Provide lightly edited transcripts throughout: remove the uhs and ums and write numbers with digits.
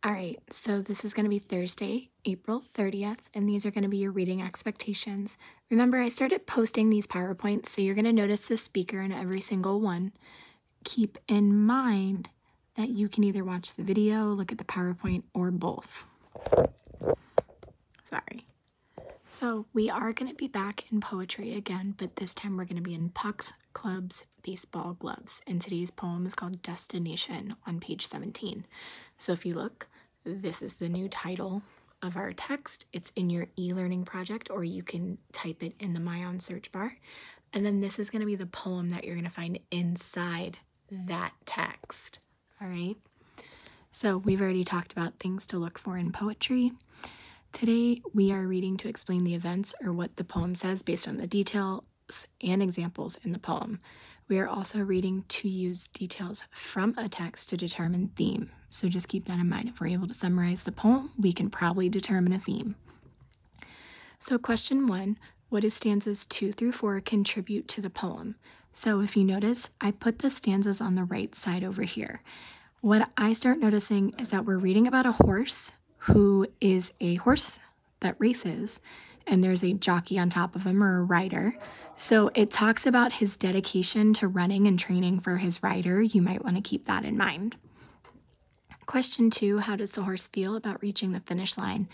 All right, so this is going to be Thursday, April 30th, and these are going to be your reading expectations. Remember, I started posting these PowerPoints, so you're going to notice the speaker in every single one. Keep in mind that you can either watch the video, look at the PowerPoint, or both. Sorry. So we are going to be back in poetry again, but this time we're going to be in Pucks, Clubs, Baseball, Gloves. And today's poem is called Destination on page 17. So if you look, this is the new title of our text. It's in your e-learning project, or you can type it in the MyOn search bar. And then this is going to be the poem that you're going to find inside that text. All right. So we've already talked about things to look for in poetry. Today, we are reading to explain the events or what the poem says based on the details and examples in the poem. We are also reading to use details from a text to determine theme. So just keep that in mind. If we're able to summarize the poem, we can probably determine a theme. So question 1, what do stanzas 2 through 4 contribute to the poem? So if you notice, I put the stanzas on the right side over here. What I start noticing is that we're reading about a horse who is a horse that races, and there's a jockey on top of him, or a rider. So it talks about his dedication to running and training for his rider. You might want to keep that in mind. Question 2, how does the horse feel about reaching the finish line?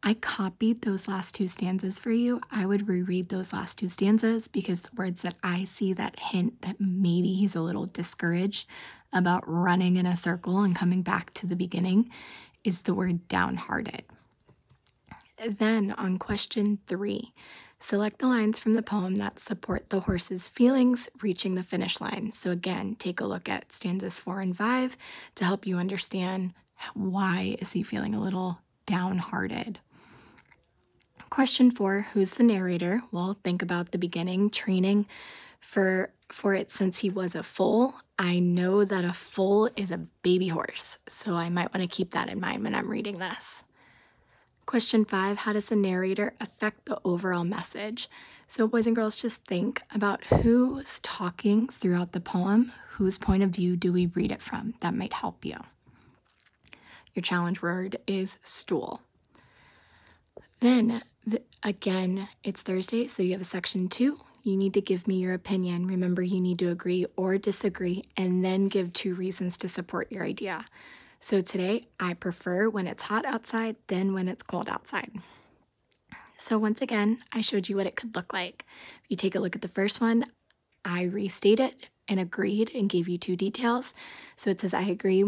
I copied those last 2 stanzas for you. I would reread those last 2 stanzas because the words that I see that hint that maybe he's a little discouraged about running in a circle and coming back to the beginning is the word downhearted. Then on question 3, select the lines from the poem that support the horse's feelings reaching the finish line. So again, take a look at stanzas 4 and 5 to help you understand why is he feeling a little downhearted. Question 4, who's the narrator? Well, think about the beginning, training for it since he was a foal. I know that a foal is a baby horse, so I might want to keep that in mind when I'm reading this. Question 5, how does the narrator affect the overall message? So boys and girls, just think about who's talking throughout the poem, whose point of view do we read it from? That might help you. Your challenge word is stool. Then, again, it's Thursday, so you have a section 2. You need to give me your opinion. Remember, you need to agree or disagree and then give 2 reasons to support your idea. So today, I prefer when it's hot outside than when it's cold outside. So once again, I showed you what it could look like. If you take a look at the first one, I restated and agreed and gave you 2 details. So it says, I agree,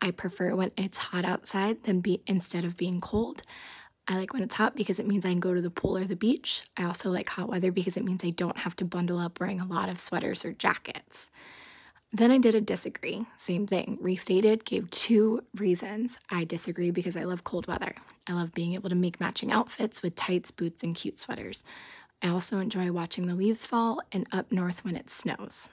I prefer when it's hot outside than instead of being cold. I like when it's hot because it means I can go to the pool or the beach. I also like hot weather because it means I don't have to bundle up wearing a lot of sweaters or jackets. Then I did a disagree. Same thing. Restated, gave 2 reasons. I disagree because I love cold weather. I love being able to make matching outfits with tights, boots, and cute sweaters. I also enjoy watching the leaves fall and up north when it snows.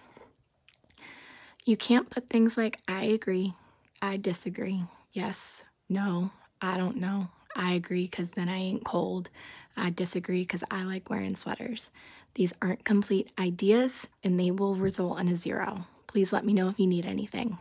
You can't put things like I agree, I disagree, yes, no, I don't know. I agree because then I ain't cold. I disagree because I like wearing sweaters. These aren't complete ideas and they will result in a 0. Please let me know if you need anything.